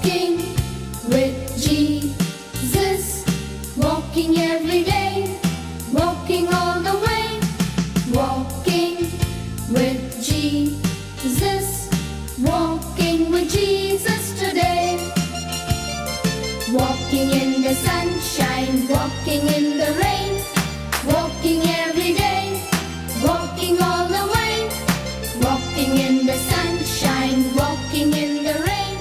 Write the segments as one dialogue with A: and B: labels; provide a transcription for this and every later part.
A: Walking with Jesus, walking every day, walking all the way. Walking with Jesus, walking with Jesus today. Walking in the sunshine, walking in the rain, walking every day, walking all the way. Walking in the sunshine, walking in the rain,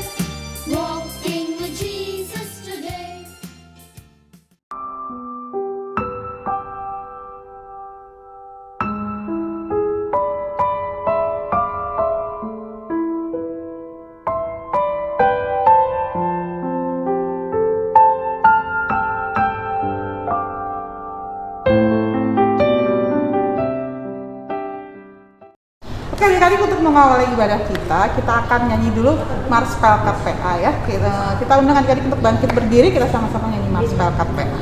A: walking with Jesus today.
B: Oke, adik-adik, untuk mengawali ibadah kita akan nyanyi dulu Marspel KPA ya. Kita undang adik-adik untuk bangkit berdiri, kita sama-sama nyanyi Marspel KPA.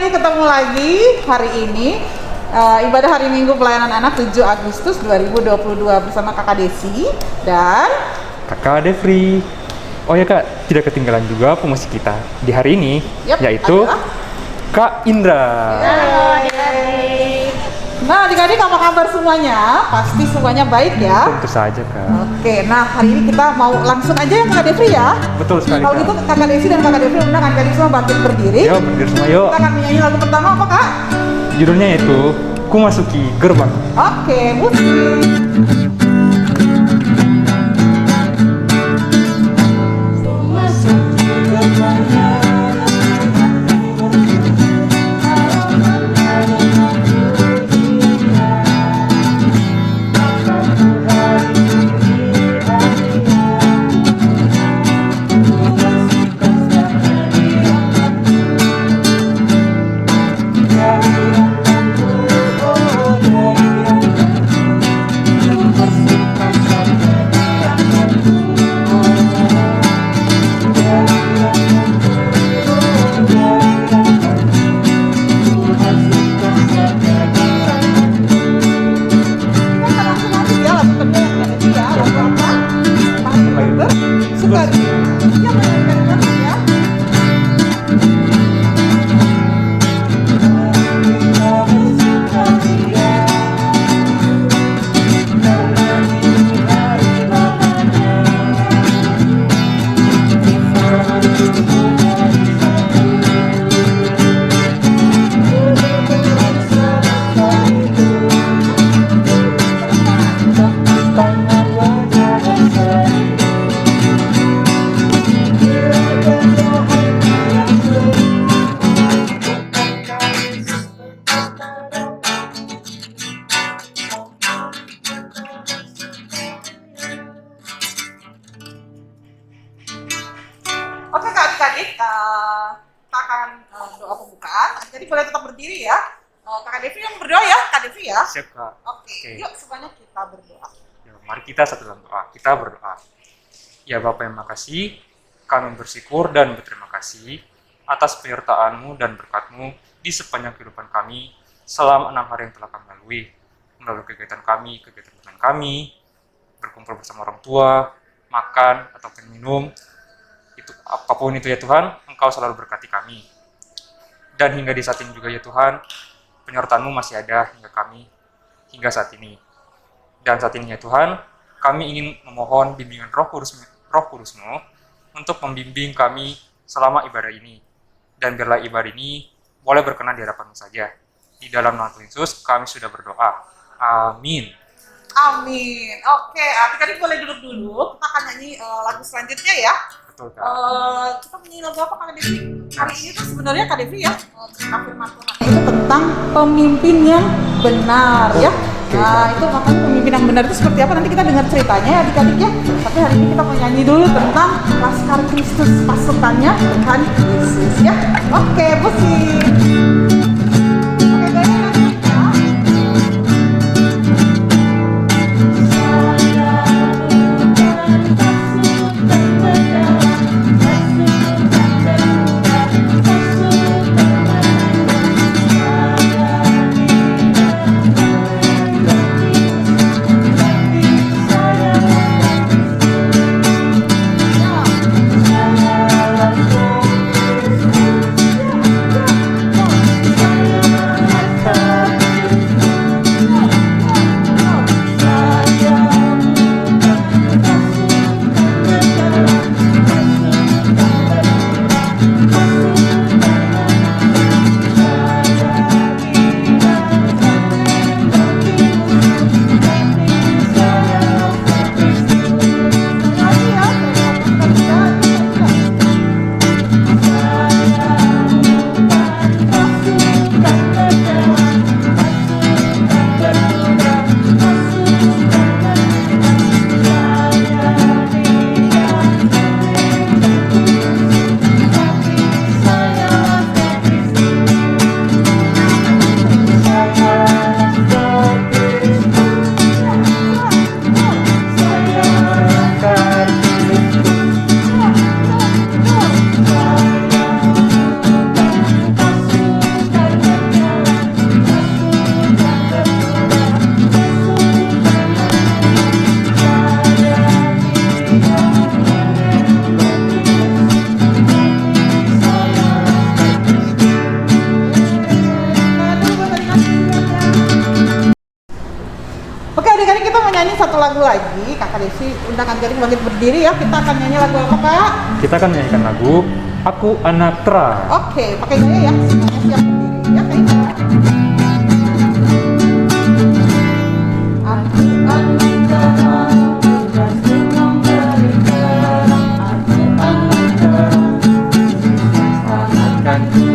B: Ketemu lagi hari ini ibadah hari Minggu pelayanan anak 7 Agustus 2022 bersama Kakak Desi dan
C: Kakak Devri. Oh ya Kak, tidak ketinggalan juga pemusik kita di hari ini, yaitu adalah Kak Indra.
B: Halo adik-adik. Nah adik-adik, apa kabar semuanya? Pasti semuanya baik ya?
C: Tentu saja Kak.
B: Oke, nah hari ini kita mau langsung aja ya Kakak Devri ya?
C: Betul sekali
B: Kalau
C: Kak.
B: gitu Kakak Desi dan Kakak Devri undang adik-adik semua bangkit berdiri.
C: Yuk, berdiri semua yuk.
B: Kita akan menyanyi lagu pertama apa Kak?
C: Judulnya yaitu Ku Masuki Gerbang.
B: Oke, musik. doa pembukaan. Jadi boleh tetap berdiri ya. Kakak Devi yang berdoa ya, Kak Devi ya.
C: Siap, Kak.
B: Oke, yuk semuanya kita berdoa.
C: Ya, mari kita satu dalam doa. Kita berdoa. Ya Bapa yang makasih, kami bersyukur dan berterima kasih atas penyertaan-Mu dan berkat-Mu di sepanjang kehidupan kami selama 6 hari yang telah kami lalui. Melalui kegiatan kami, kegiatan teman kami, berkumpul bersama orang tua, makan ataupun minum, itu apapun itu ya Tuhan, Engkau selalu berkati kami. Dan hingga di saat ini juga ya Tuhan, penyertaan-Mu masih ada hingga saat ini. Dan saat ini ya Tuhan, kami ingin memohon bimbingan Roh Kudus-Mu untuk membimbing kami selama ibadah ini. Dan biarlah ibadah ini boleh berkenan di hadapan-Mu saja. Di dalam nama Tuhan Yesus kami sudah berdoa. Amin.
B: Amin. Oke, tadi boleh duduk dulu. Kita akan nyanyi lagu selanjutnya ya.
C: Betul, Kak.
B: Kita menyanyi lagu apa Kak Devi? Hari ini tuh sebenarnya Kak Devi ya, cerita firman Tuhan itu tentang pemimpin yang benar ya. Nah, itu makanya pemimpin yang benar itu seperti apa nanti kita dengar ceritanya ya adik-adik ya. Tapi hari ini kita mau nyanyi dulu tentang Laskar Kristus pasukannya Tuhan Yesus ya. Oke, musik. Oke, guys. Satu lagu lagi, Kakak Desi undang adik-adik bangkit berdiri ya. Kita akan nyanyi lagu apa Kak?
C: Kita akan menyanyikan lagu Aku Anak Terang.
B: Oke, pakai gaya ya. Semuanya siap berdiri ya Kak. Aku anak terang, tugasku memberi terang. Aku anak terang, selamatkanku.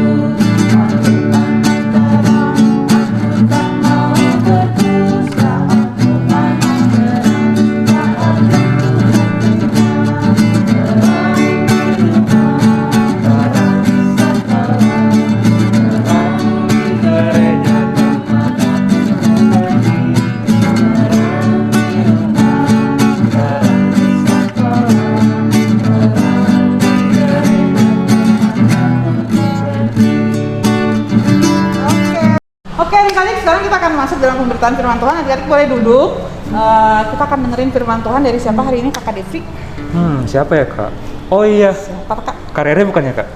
B: Sekarang kita akan masuk dalam pemberitaan firman Tuhan. Adik-adik boleh duduk. Kita akan dengerin firman Tuhan dari siapa hari ini Kakak Devi?
C: Siapa ya Kak? Oh iya.
B: Siapa Kak?
C: Kak Rere bukannya Kak?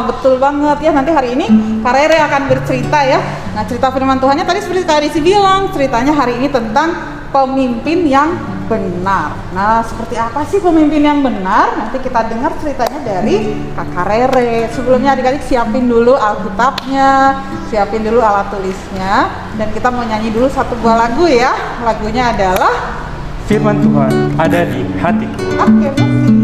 B: Betul banget ya. Nanti hari ini Kak Rere akan bercerita ya. Nah, cerita firman Tuhannya tadi seperti Kak Desi bilang, ceritanya hari ini tentang pemimpin yang benar. Nah, seperti apa sih pemimpin yang benar? Nanti kita dengar ceritanya dari Kakak Rere. Sebelumnya adik-adik siapin dulu Alkitabnya, siapin dulu alat tulisnya, dan kita mau nyanyi dulu satu buah lagu ya. Lagunya adalah
C: Firman Tuhan ada di hatiku.
B: Oke, musik.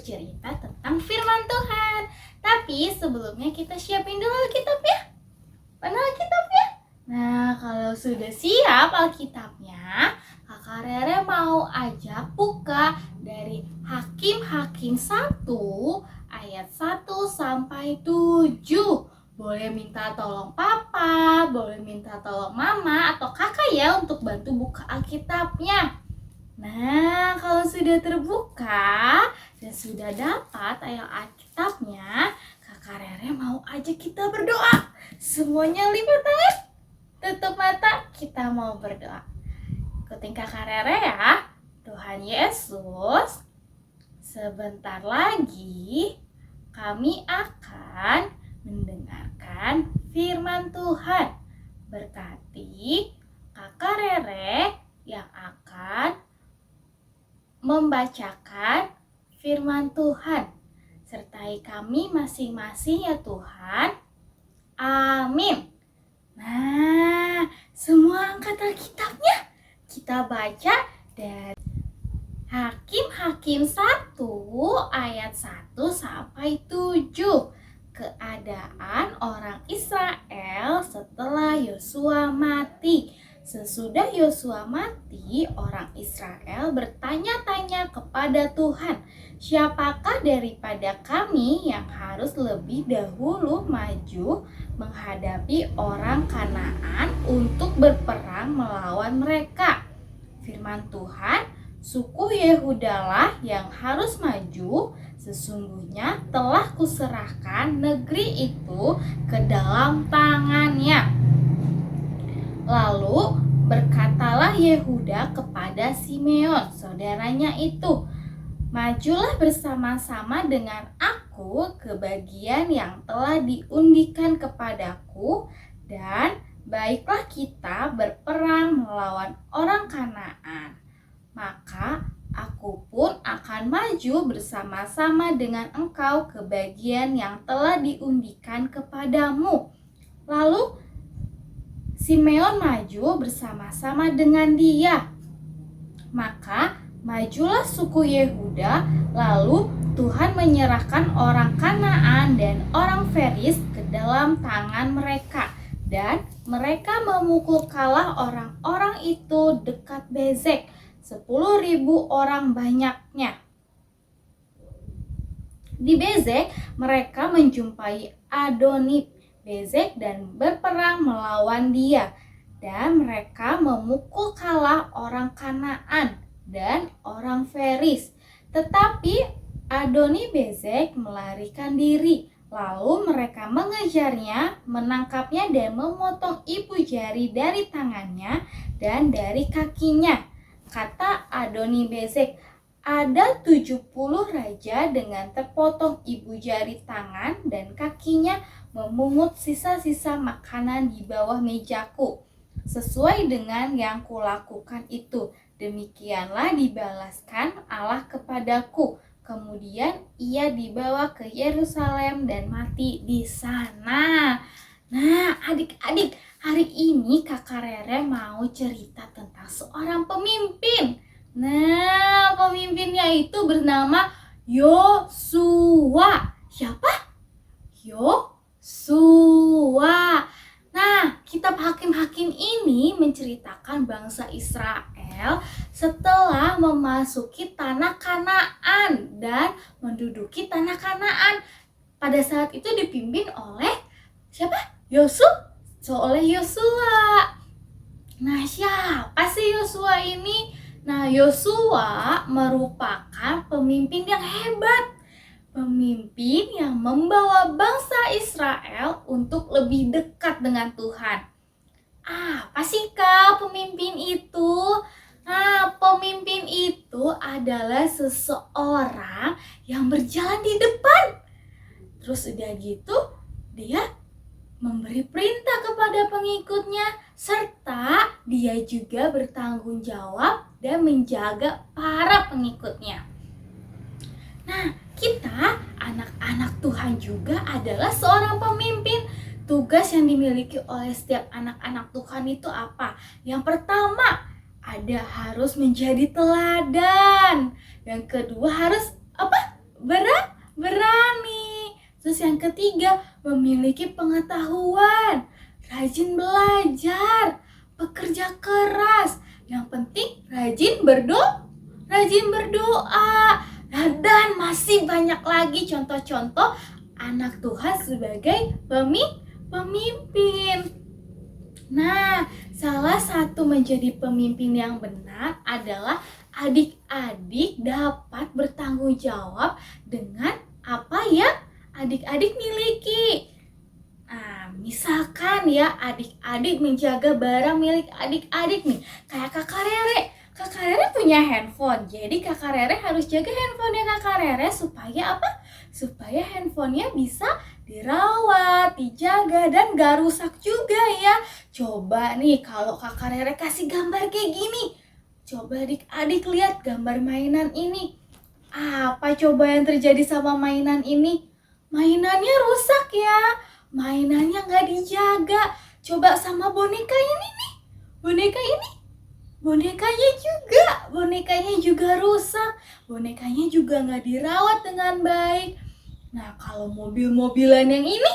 D: bercerita tentang firman Tuhan. Tapi sebelumnya kita siapin dulu Alkitabnya. Mana Alkitabnya? Nah, kalau sudah siap Alkitabnya, Kakak Rere mau ajak buka dari Hakim-Hakim 1 ayat 1 sampai 7. Boleh minta tolong papa, boleh minta tolong mama atau kakak ya untuk bantu buka Alkitabnya. Nah, kalau sudah terbuka dan sudah dapat ayat Alkitabnya, Kakak Rere mau ajak kita berdoa. Semuanya lipat tangan, tutup mata, kita mau berdoa. Ikutin Kakak Rere ya. Tuhan Yesus, sebentar lagi kami akan mendengarkan firman Tuhan. Berkati Kakak Rere yang akan membacakan firman Tuhan. Sertai kami masing-masing ya Tuhan. Amin. Nah, semua angkat Alkitabnya. Kita baca dari Hakim-Hakim 1 ayat 1 sampai 7. Keadaan orang Israel setelah Yosua mati. Sesudah Yosua mati, orang Israel bertanya-tanya kepada Tuhan, "Siapakah daripada kami yang harus lebih dahulu maju menghadapi orang Kanaan untuk berperang melawan mereka?" Firman Tuhan, "Suku Yehudalah yang harus maju. Sesungguhnya telah kuserahkan negeri itu ke dalam tangannya." Lalu berkatalah Yehuda kepada Simeon, saudaranya itu, "Majulah bersama-sama dengan aku ke bagian yang telah diundikan kepadaku, dan baiklah kita berperang melawan orang Kanaan. Maka aku pun akan maju bersama-sama dengan engkau ke bagian yang telah diundikan kepadamu." Lalu Simeon maju bersama-sama dengan dia. Maka majulah suku Yehuda, lalu Tuhan menyerahkan orang Kanaan dan orang Feris ke dalam tangan mereka. Dan mereka memukul kalah orang-orang itu dekat Bezek, 10.000 orang banyaknya. Di Bezek mereka menjumpai Adoni Bezek dan berperang melawan dia, dan mereka memukul kalah orang Kanaan dan orang Feris. Tetapi Adoni Bezek melarikan diri, lalu mereka mengejarnya, menangkapnya dan memotong ibu jari dari tangannya dan dari kakinya. Kata Adoni Bezek, "Ada 70 raja dengan terpotong ibu jari tangan dan kakinya memungut sisa-sisa makanan di bawah mejaku. Sesuai dengan yang kulakukan itu, demikianlah dibalaskan Allah kepadaku." Kemudian ia dibawa ke Yerusalem dan mati di sana. Nah, adik-adik, hari ini Kakak Rere mau cerita tentang seorang pemimpin. Nah, pemimpinnya itu bernama Yosua. Siapa? Yosua. Nah, kitab Hakim-Hakim ini menceritakan bangsa Israel setelah memasuki tanah Kanaan dan menduduki tanah Kanaan. Pada saat itu dipimpin oleh siapa? Oleh Yosua. Nah, siapa sih Yosua ini? Nah, Yosua merupakan pemimpin yang hebat. Pemimpin yang membawa bangsa Israel untuk lebih dekat dengan Tuhan. Apa sih Kak pemimpin itu? Nah, pemimpin itu adalah seseorang yang berjalan di depan. Terus udah gitu, dia memberi perintah kepada pengikutnya, serta dia juga bertanggung jawab dan menjaga para pengikutnya. Nah, kita anak-anak Tuhan juga adalah seorang pemimpin. Tugas yang dimiliki oleh setiap anak-anak Tuhan itu apa? Yang pertama, harus menjadi teladan. Yang kedua harus apa? berani. Terus yang ketiga, memiliki pengetahuan, rajin belajar, pekerja keras. Yang penting rajin berdoa. Nah, dan masih banyak lagi contoh-contoh anak Tuhan sebagai pemimpin. Nah, salah satu menjadi pemimpin yang benar adalah adik-adik dapat bertanggung jawab dengan apa yang adik-adik miliki. Nah, misalkan ya adik-adik menjaga barang milik adik-adik nih. Kayak Kakak Rere. Kakak Rere punya handphone. Jadi Kakak Rere harus jaga handphonenya Kakak Rere supaya apa? Supaya handphonenya bisa dirawat, dijaga, dan gak rusak juga ya. Coba nih kalau Kakak Rere kasih gambar kayak gini. Coba adik-adik lihat gambar mainan ini. Apa coba yang terjadi sama mainan ini? Mainannya rusak ya. Mainannya gak dijaga. Coba sama boneka ini nih. Bonekanya juga rusak. Bonekanya juga gak dirawat dengan baik. Nah, kalau mobil-mobilan yang ini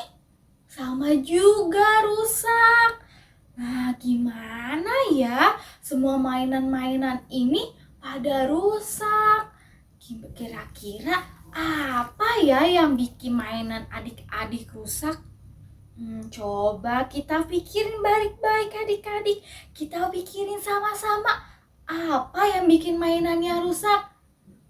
D: sama juga rusak. Nah, gimana ya? Semua mainan-mainan ini pada rusak. Kira-kira apa ya yang bikin mainan adik-adik rusak? Coba kita pikirin baik-baik adik-adik. Kita pikirin sama-sama. Apa yang bikin mainannya rusak?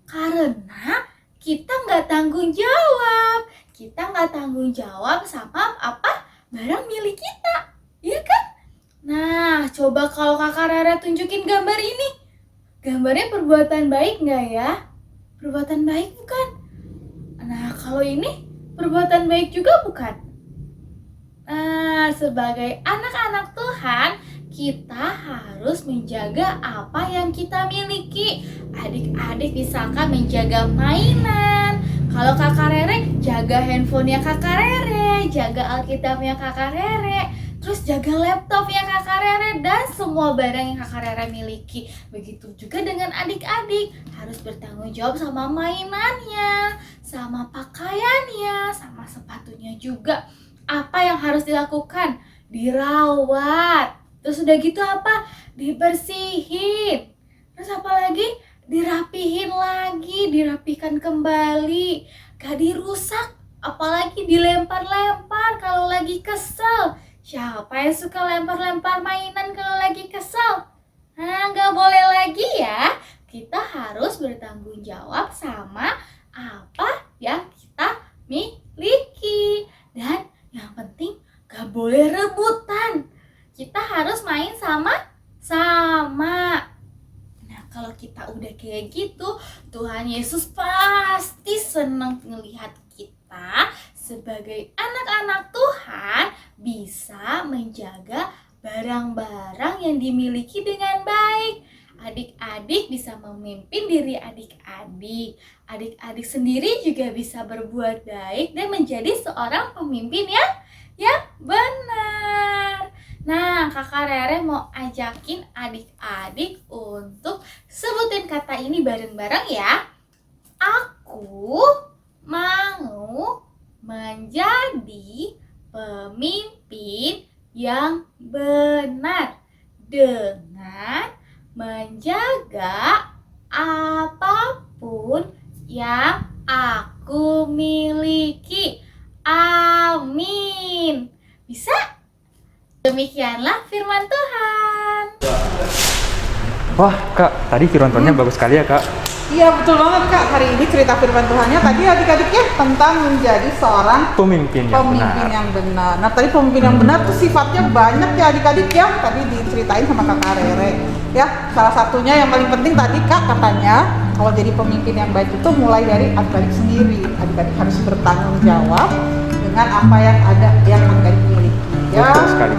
D: Karena kita nggak tanggung jawab. Kita nggak tanggung jawab sama apa barang milik kita. Iya kan? Nah, coba kalau Kakak Rere tunjukin gambar ini. Gambarnya perbuatan baik nggak ya? Perbuatan baik bukan? Nah, kalau ini perbuatan baik juga bukan? Nah, sebagai anak-anak Tuhan, kita harus menjaga apa yang kita miliki. Adik-adik misalkan menjaga mainan. Kalau Kakak Rere, jaga handphonenya Kakak Rere, jaga Alkitabnya Kakak Rere, terus jaga laptopnya Kakak Rere, dan semua barang yang Kakak Rere miliki. Begitu juga dengan adik-adik, harus bertanggung jawab sama mainannya, sama pakaiannya, sama sepatunya juga. Apa yang harus dilakukan? Dirawat. Terus udah gitu apa? Dibersihin. Terus apa lagi? Dirapihin lagi, dirapikan kembali. Gak dirusak, apalagi dilempar-lempar kalau lagi kesel. Siapa yang suka lempar-lempar mainan kalau lagi kesel? Nah, gak boleh lagi ya. Kita harus bertanggung jawab sama apa yang kita miliki. Dan yang penting gak boleh rebutan. Kita harus main sama-sama. Nah, kalau kita udah kayak gitu, Tuhan Yesus pasti senang melihat kita sebagai anak-anak Tuhan bisa menjaga barang-barang yang dimiliki dengan baik. Adik-adik bisa memimpin diri adik-adik. Adik-adik sendiri juga bisa berbuat baik dan menjadi seorang pemimpin yang benar. Nah, Kakak Rere mau ajakin adik-adik untuk sebutin kata ini bareng-bareng ya. Aku mau menjadi pemimpin yang benar dengan menjaga apapun yang aku miliki. Amin. Bisa? Demikianlah firman Tuhan.
C: Wah, Kak, tadi firman Tuhannya bagus sekali ya, Kak.
B: Iya, betul banget Kak. Hari ini cerita firman Tuhannya tadi adik-adiknya tentang menjadi seorang
C: Pemimpin
B: yang benar. Nah, tadi pemimpin yang benar tuh sifatnya banyak ya adik-adik ya. Tadi diceritain sama Kakak Rere. Ya, salah satunya yang paling penting tadi Kak katanya kalau jadi pemimpin yang baik itu mulai dari adik-adik sendiri. Adik-adik harus bertanggung jawab dengan apa yang ada yang adik-adik miliki. Ya,
C: Betul sekali.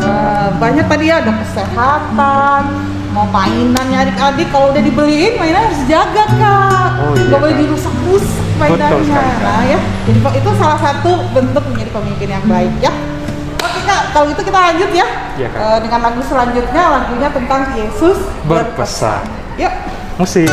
B: Banyak tadi ya, ada kesehatan, mau mainannya adik-adik kalau udah dibeliin mainan harus jaga Kak.
C: Oh, iya,
B: Gak boleh
C: Kak.
B: dirusak-rusak
C: Betul
B: mainannya.
C: sekali, Kak.
B: Nah ya, jadi itu salah satu bentuk menjadi pemimpin yang baik ya. Oke Kak, kalau itu kita lanjut ya.
C: Iya, Kak.
B: Dengan lagu selanjutnya, lagunya tentang Yesus
C: Berpesan.
B: Yuk.
C: Musik.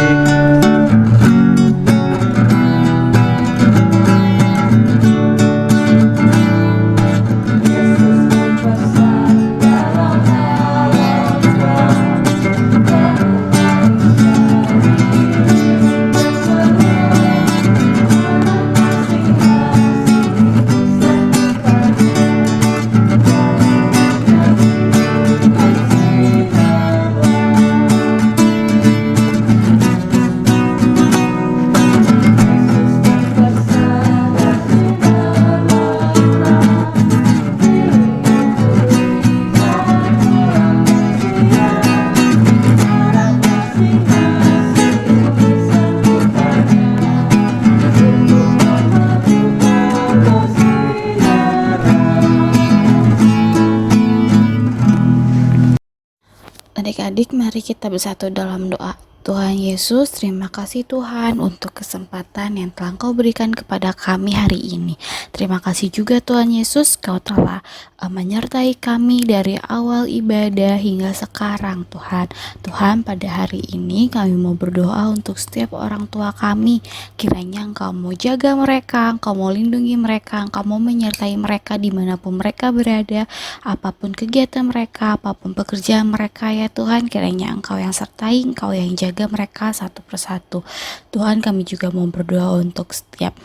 E: Adik-adik, mari kita bersatu dalam doa. Tuhan Yesus, terima kasih Tuhan untuk kesempatan yang telah Engkau berikan kepada kami hari ini. Terima kasih juga Tuhan Yesus, Kau telah menyertai kami dari awal ibadah hingga sekarang Tuhan. Tuhan, pada hari ini kami mau berdoa untuk setiap orang tua kami. Kiranya Engkau mau jaga mereka, Engkau mau lindungi mereka, Engkau mau menyertai mereka dimanapun mereka berada, apapun kegiatan mereka, apapun pekerjaan mereka ya Tuhan. Kiranya Engkau yang sertai, Engkau yang jaga mereka satu persatu. Tuhan, kami juga mau berdoa untuk setiap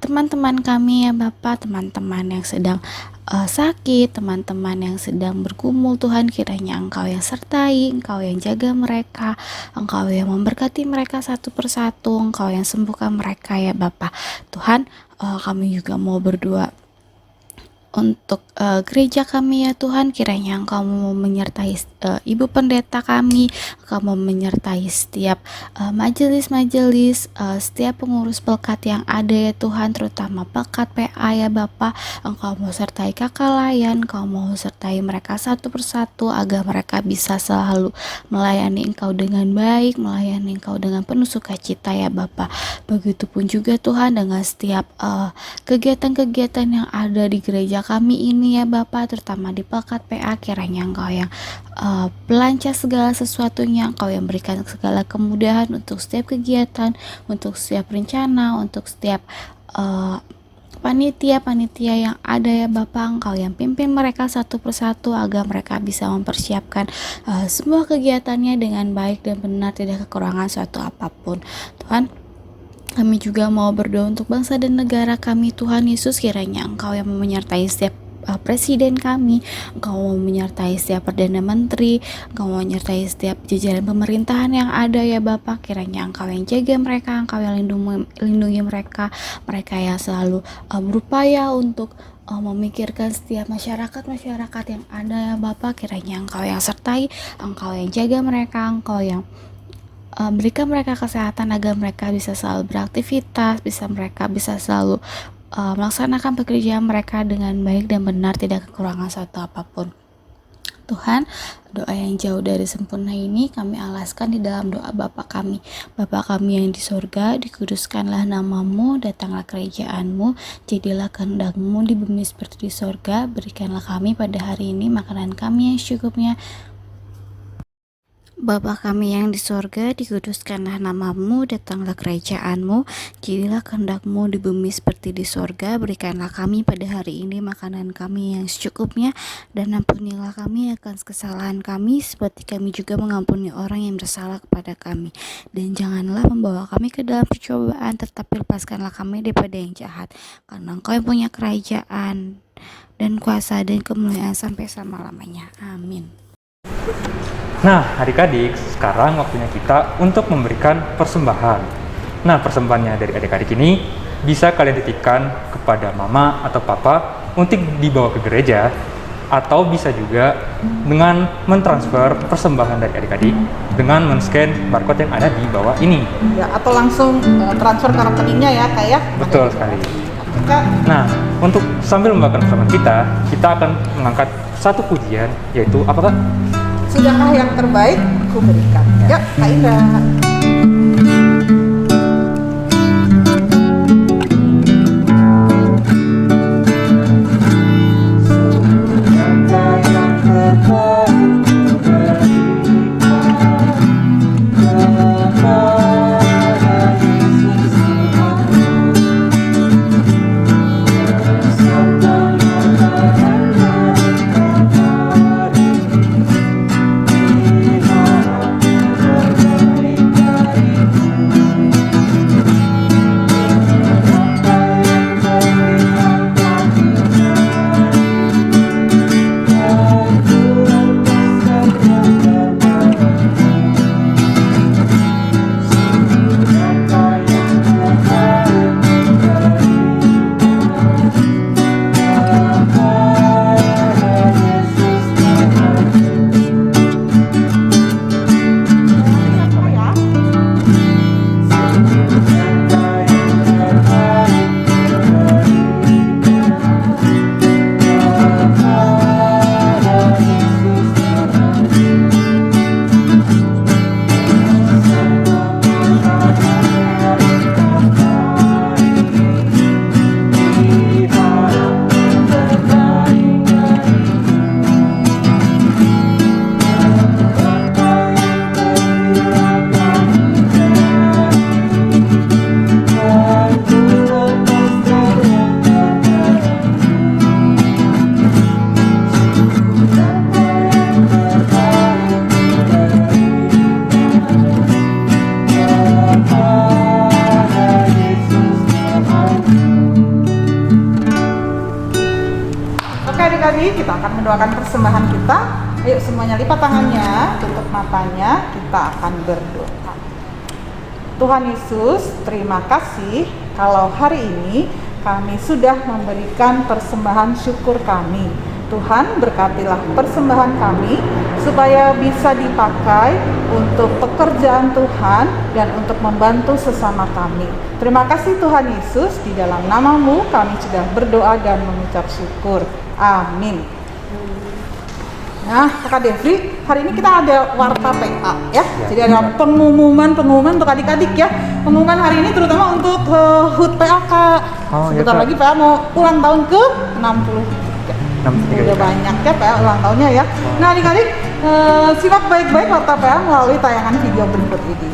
E: teman-teman kami ya Bapak, teman-teman yang sedang sakit, teman-teman yang sedang bergumul. Tuhan, kiranya Engkau yang sertai, Engkau yang jaga mereka, Engkau yang memberkati mereka satu persatu, Engkau yang sembuhkan mereka ya Bapak. Tuhan, kami juga mau berdoa untuk gereja kami ya Tuhan. Kiranya Engkau mau menyertai Ibu Pendeta kami, Engkau mau menyertai setiap majelis-majelis, setiap pengurus pelkat yang ada ya Tuhan, terutama pelkat PA ya Bapak. Engkau mau sertai kakak layan, Engkau mau sertai mereka satu persatu agar mereka bisa selalu melayani Engkau dengan baik, melayani Engkau dengan penuh sukacita ya Bapak. Begitupun juga Tuhan dengan setiap kegiatan-kegiatan yang ada di gereja kami ini ya Bapak, terutama di pelkat PA. Kiranya Engkau yang pelancar segala sesuatunya, Engkau yang berikan segala kemudahan untuk setiap kegiatan, untuk setiap rencana, untuk setiap panitia-panitia yang ada ya Bapak. Engkau yang pimpin mereka satu persatu agar mereka bisa mempersiapkan semua kegiatannya dengan baik dan benar, tidak kekurangan suatu apapun. Tuhan, kami juga mau berdoa untuk bangsa dan negara kami Tuhan Yesus. Kiranya Engkau yang menyertai setiap presiden kami, Engkau mau menyertai setiap perdana menteri, Engkau mau menyertai setiap jajaran pemerintahan yang ada ya Bapak. Kiranya Engkau yang jaga mereka, Engkau yang lindungi mereka yang selalu berupaya untuk memikirkan setiap masyarakat yang ada ya Bapak. Kiranya Engkau yang sertai, Engkau yang jaga mereka, Engkau yang berikan mereka kesehatan agar mereka bisa selalu beraktivitas, mereka bisa selalu melaksanakan pekerjaan mereka dengan baik dan benar, tidak kekurangan suatu apapun. Tuhan, doa yang jauh dari sempurna ini kami alaskan di dalam doa Bapa kami. Bapa kami yang di sorga, dikuduskanlah namamu, datanglah kerajaanmu, jadilah kehendak-Mu di bumi seperti di sorga. Berikanlah kami pada hari ini makanan kami yang secukupnya. Bapa kami yang di sorga, dikuduskanlah namamu, datanglah kerajaanmu, jadilah kehendak-Mu di bumi seperti di sorga. Berikanlah kami pada hari ini makanan kami yang secukupnya, dan ampunilah kami akan kesalahan kami, seperti kami juga mengampuni orang yang bersalah kepada kami. Dan janganlah membawa kami ke dalam percobaan, tetapi lepaskanlah kami daripada yang jahat. Karena Engkau yang punya kerajaan dan kuasa dan kemuliaan sampai selama-lamanya. Amin.
C: Nah, adik-adik, sekarang waktunya kita untuk memberikan persembahan. Nah, persembahannya dari adik-adik ini bisa kalian titipkan kepada mama atau papa untuk dibawa ke gereja, atau bisa juga dengan mentransfer persembahan dari adik-adik dengan men-scan barcode yang ada di bawah ini.
B: Ya, atau langsung transfer ke rekeningnya ya Kak ya.
C: Betul sekali.
B: Kak,
C: Nah, untuk sambil membawakan persembahan kita akan mengangkat satu pujian, yaitu apa Kak?
B: sudahkah yang terbaik ku berikan. Ya, Kak Indra. Oke adik-adik, kita akan mendoakan persembahan kita. Ayo semuanya lipat tangannya, tutup matanya, kita akan berdoa. Tuhan Yesus, terima kasih kalau hari ini kami sudah memberikan persembahan syukur kami. Tuhan, berkatilah persembahan kami supaya bisa dipakai untuk pekerjaan Tuhan dan untuk membantu sesama kami. Terima kasih Tuhan Yesus, di dalam nama-Mu kami sudah berdoa dan mengucap syukur. Amin. Nah, Kakak Devri, hari ini kita ada warta PA ya. Jadi ada pengumuman untuk adik-adik ya. Pengumuman hari ini terutama untuk HUT PA Kak. Sebentar lagi PA mau ulang tahun ke 63. Udah banyak ya PA ulang tahunnya ya. Nah adik-adik, simak baik-baik warta PA melalui tayangan video berikut ini.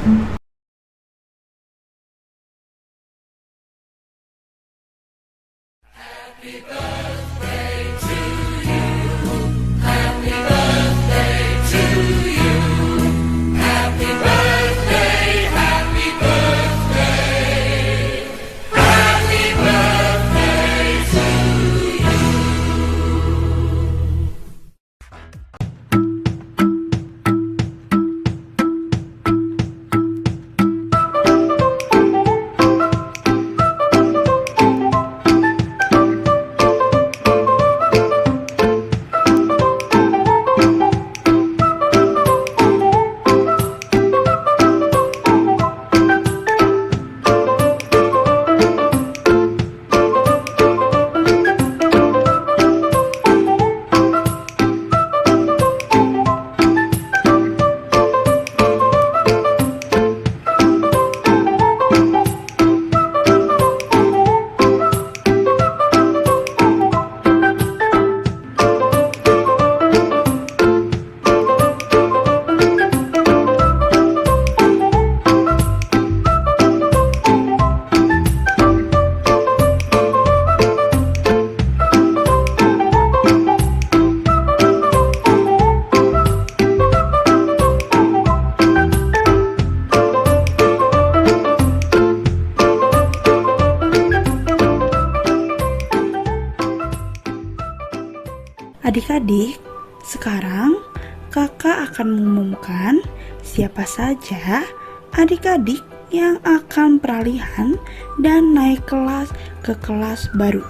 F: Adik-adik, sekarang kakak akan mengumumkan siapa saja adik-adik yang akan peralihan dan naik kelas ke kelas baru.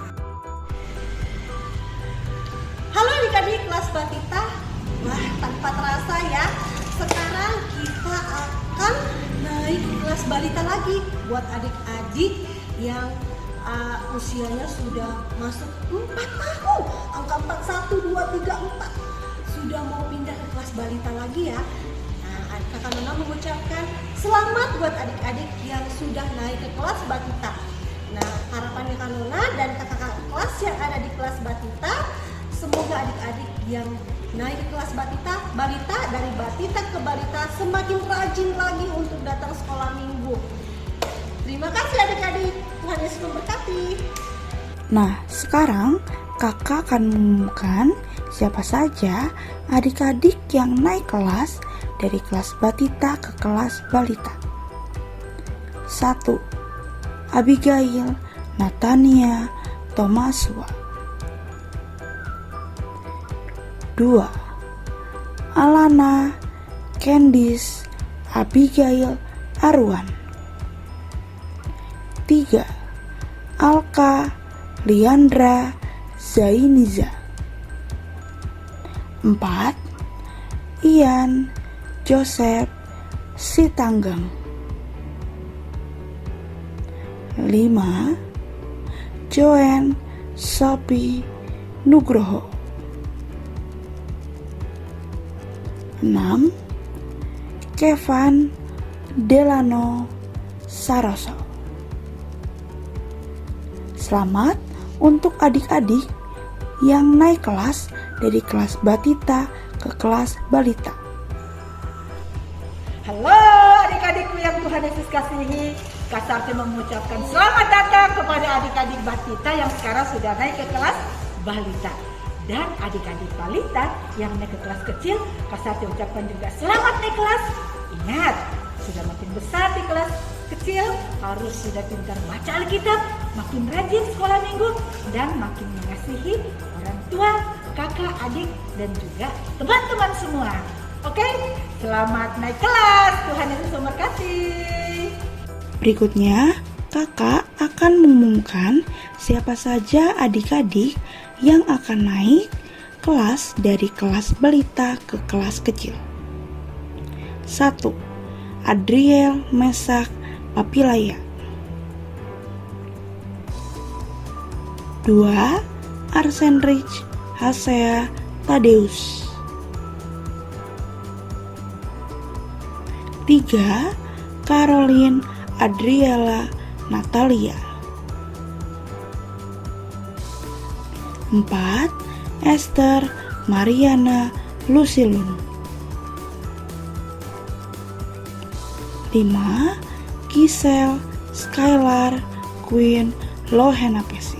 G: Halo adik-adik kelas Batita. Wah, tanpa terasa ya, sekarang kita akan naik kelas balita lagi buat adik-adik yang usianya sudah masuk 4 tahun. Angka 4, 1, 2, 3, 4 sudah mau pindah ke kelas balita lagi ya. Nah, Kakak Nona mengucapkan selamat buat adik-adik yang sudah naik ke kelas Batita. Nah, harapannya Kak Nona dan kakak kelas yang ada di kelas Batita, semoga adik-adik yang naik ke kelas balita dari Batita ke balita semakin rajin lagi untuk datang sekolah minggu. Terima kasih adik-adik, Tuhan Yesus memberkati.
F: Nah, sekarang kakak akan mengumumkan siapa saja adik-adik yang naik kelas dari kelas Batita ke kelas balita. 1. Abigail Natania Tomaswa. 2. Alana Candice Abigail Arwan. 3. Alka Liandra Zainiza. 4. Ian Joseph Sitanggang. 5. Joen Sophie Nugroho. 6. Kevan Delano Saroso. Selamat untuk adik-adik yang naik kelas dari kelas Batita ke kelas balita.
G: Halo adik-adikku yang Tuhan Yesus kasihi, Kak Sarti mengucapkan selamat datang kepada adik-adik Batita yang sekarang sudah naik ke kelas balita. Dan adik-adik balita yang naik ke kelas kecil, Kak Sarti ucapkan juga selamat naik kelas. Ingat, sudah makin besar di kelas kecil, harus sudah pintar baca Alkitab, makin rajin sekolah minggu, dan makin mengasihi orang tua adik dan juga teman-teman semua. Oke, selamat naik kelas. Tuhan Yesus memberkati.
F: Berikutnya, kakak akan mengumumkan siapa saja adik-adik yang akan naik kelas dari kelas balita ke kelas kecil. 1. Adriel Mesak Papilaya. 2. Arsenrich Hasea Tadeus. 3. Caroline Adriela Natalia. 4. Esther Mariana Lucilun. 5. Giselle Skylar Queen Lohenapesi.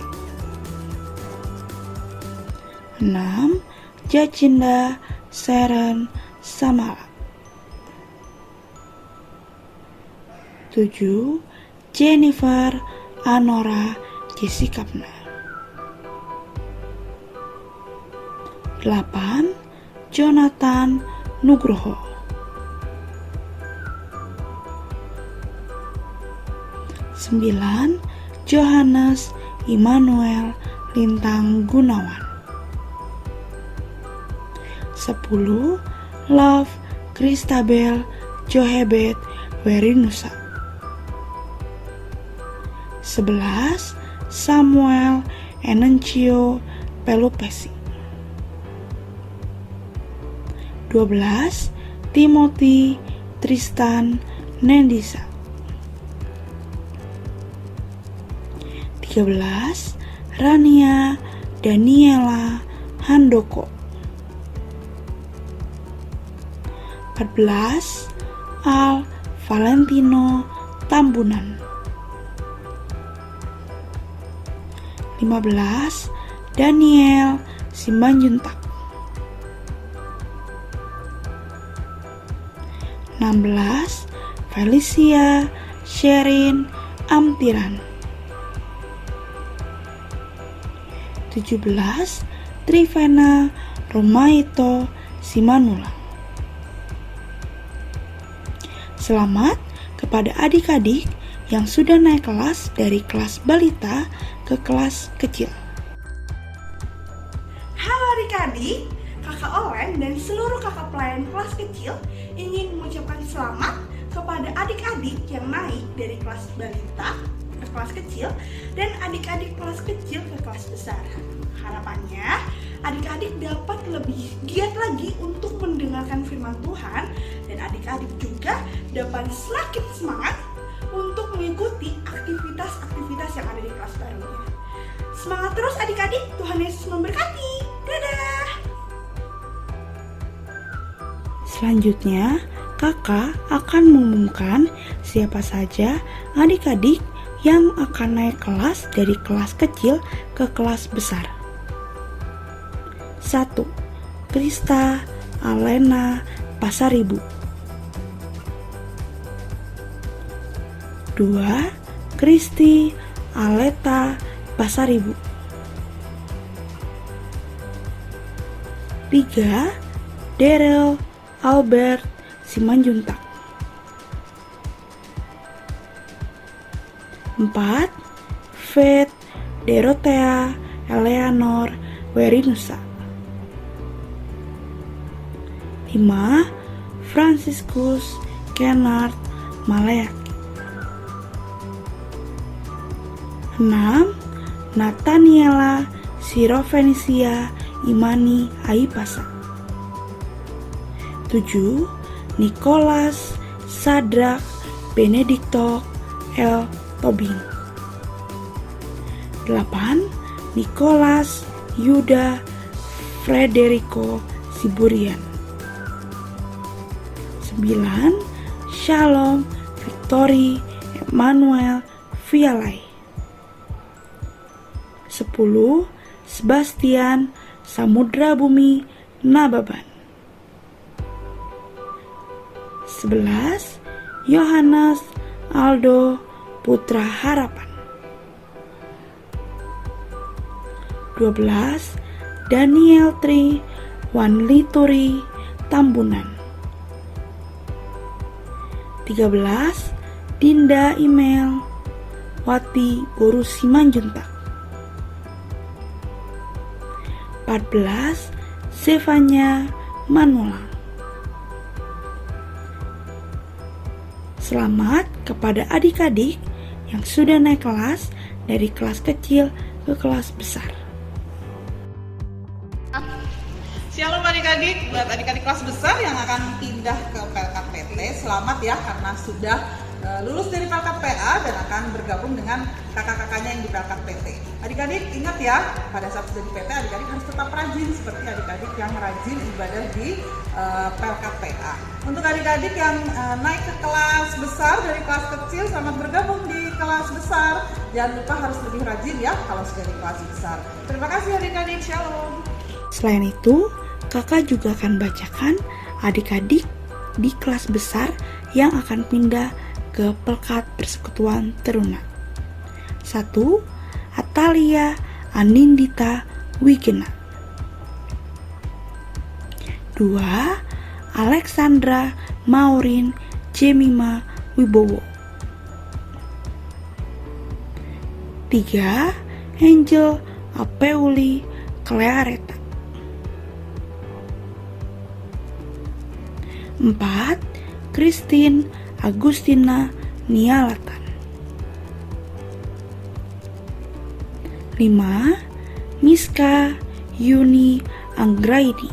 F: 6. Jacinda Sharon Samala. 7. Jennifer Anora Jessica. 8. Jonathan Nugroho. 9. Johannes Immanuel Lintang Gunawan. 10. Love Christabel Johebet Werinusa. 11. Samuel Enencio Pelupesi. 12. Timothy Tristan Nendisa. 13. Rania Daniela Handoko. 14. Al Valentino Tambunan. 15. Daniel Simanjuntak. 16. Felicia Sherin Amtiran. 17. Trivena Romaito Simanula. Selamat kepada adik-adik yang sudah naik kelas dari kelas balita ke kelas kecil.
G: Halo adik-adik, kakak Olen dan seluruh kakak pelayan kelas kecil ingin mengucapkan selamat kepada adik-adik yang naik dari kelas balita ke kelas kecil dan adik-adik kelas kecil ke kelas besar. Harapannya adik-adik dapat lebih giat lagi untuk mendengarkan firman Tuhan dan adik-adik juga dapat semakin semangat untuk mengikuti aktivitas-aktivitas yang ada di kelas barunya. Semangat terus adik-adik, Tuhan Yesus memberkati. Dadah!
F: Selanjutnya, kakak akan mengumumkan siapa saja adik-adik yang akan naik kelas dari kelas kecil ke kelas besar. 1. Krista Alena Pasaribu. 2. Kristi Aleta Pasaribu. 3. Daryl Albert Simanjuntak. 4. Faith Dorothea Eleanor Werinusa. 5. Franciscus Kennard Malayaki. 6. Nathaniela Sirovenicia Imani Aipasa. 7. Nicholas Sadrak Benedicto L. Tobing. 8. Nicholas Yuda Frederico Siburian. 9. Shalom Victory Emmanuel Vialai. 10. Sebastian Samudra Bumi Nababan. 11. Yohanes Aldo Putra Harapan. 12. Daniel Tri Wanlituri Tambunan. 13. Dinda Email Wati Boru Simanjuntak. 14. Zevanya Manulang. Selamat kepada adik-adik yang sudah naik kelas dari kelas kecil ke kelas besar.
B: Shalom adik-adik, buat adik-adik kelas besar yang akan pindah ke PLKPT, selamat ya karena sudah lulus dari PLKPA dan akan bergabung dengan kakak-kakaknya yang di PLKPT. Adik-adik ingat ya, pada saat sudah di PT, adik-adik harus tetap rajin seperti adik-adik yang rajin ibadah di PLKPA. Untuk adik-adik yang naik ke kelas besar dari kelas kecil, selamat bergabung di kelas besar. Jangan lupa harus lebih rajin ya kalau sudah di kelas besar. Terima kasih adik-adik, shalom.
F: Selain itu, kakak juga akan bacakan adik-adik di kelas besar yang akan pindah ke Pelkat Persekutuan Teruna. 1. Atalia Anindita Wigena. 2. Alexandra Maureen Jemima Wibowo. 3. Angel Apeuli Kleareta. 4. Christine Agustina Nialatan. 5. Miska Yuni Anggraidi.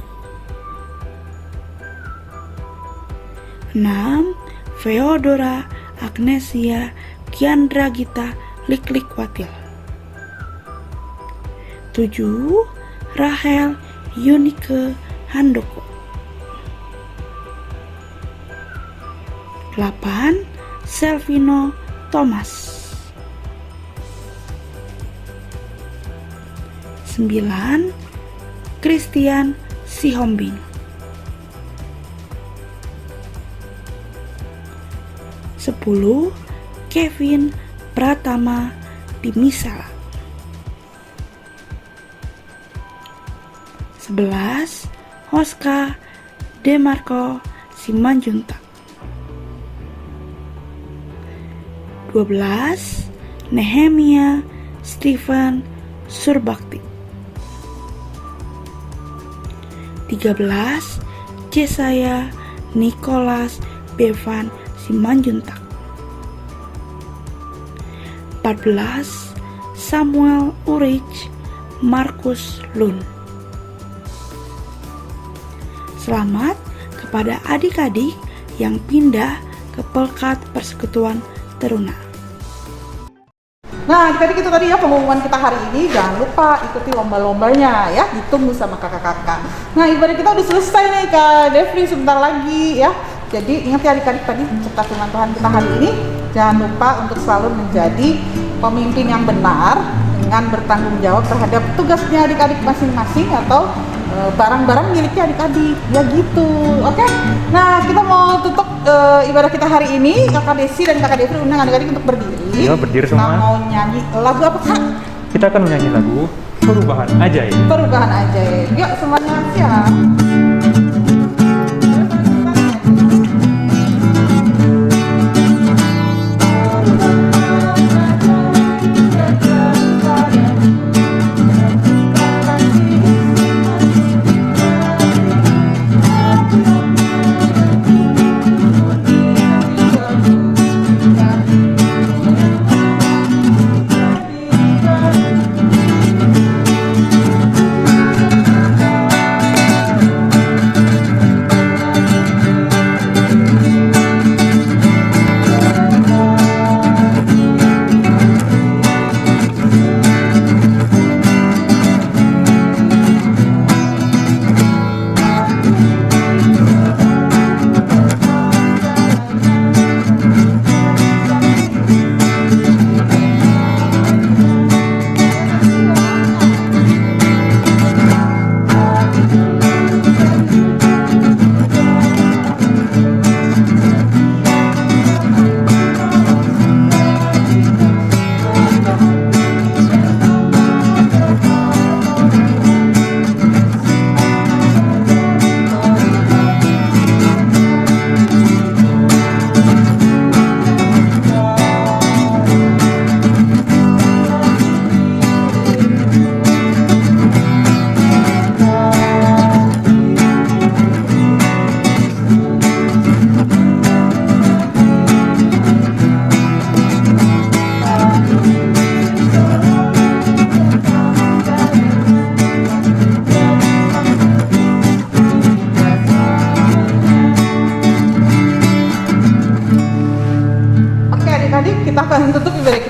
F: 6. Feodora Agnesia Kiandra Gita Liklikwatil. 7. Rahel Yunike Handoko. 8. Selvino Thomas. 9. Christian Sihombing. 10. Kevin Pratama Dimisala. 11. Oscar Demarco Simanjuntak. 12. Nehemia Stephen Surbakti. 13. Jesaya Nicholas Bevan Simanjuntak. 14. Samuel Urich Markus Lun. Selamat kepada adik-adik yang pindah ke Pelkat Persekutuan Teruna.
B: Nah, adik-adik itu tadi ya pengumuman kita hari ini. Jangan lupa ikuti lomba-lombanya ya, ditunggu sama kakak-kakak. Nah, ibadah kita udah selesai nih Kak Devri, sebentar lagi ya. Jadi ingat ya adik-adik tadi cerita firman Tuhan kita hari ini. Jangan lupa untuk selalu menjadi pemimpin yang benar dengan bertanggung jawab terhadap tugasnya adik-adik masing-masing atau barang-barang miliknya adik-adik ya gitu. Oke. Nah, kita mau tutup ibadah kita hari ini. Kakak Desi dan Kakak Devri undang adik-adik untuk berdiri.
C: Iya, berdiri semua.
B: Kita mau nyanyi lagu apa Kak?
C: Kita akan menyanyi lagu Perubahan Ajaib.
B: Perubahan Ajaib. Yuk semuanya siap.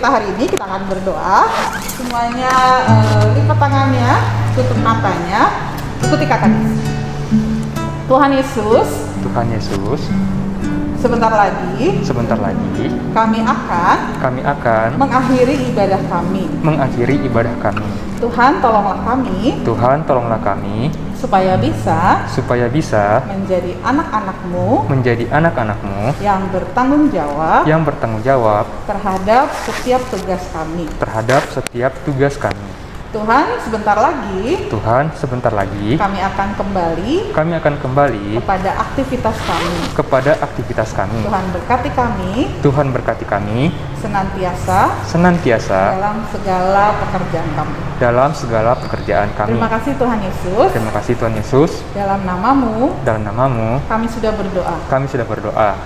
B: cerita hari ini kita akan berdoa. Semuanya lipat tangannya, tutup matanya, ikuti kakak. Tuhan Yesus, sebentar lagi kami akan mengakhiri ibadah kami. Tuhan tolonglah kami supaya bisa menjadi anak-anakmu yang bertanggung jawab terhadap setiap tugas kami. Tuhan, sebentar lagi kami akan kembali kepada aktivitas kami. Tuhan berkati kami senantiasa dalam segala pekerjaan kami. Terima kasih Tuhan Yesus. Dalam namamu kami sudah berdoa.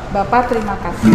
B: Bapa, terima kasih.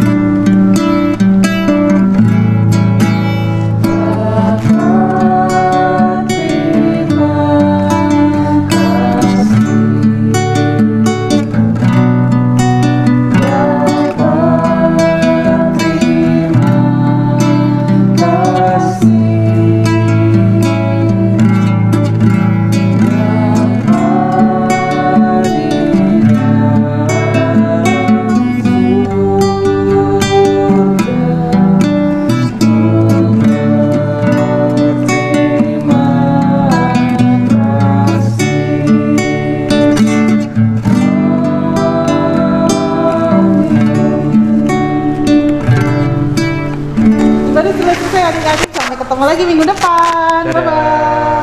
B: Sudah selesai adik-adik, sampai ketemu lagi minggu depan. Bye-bye.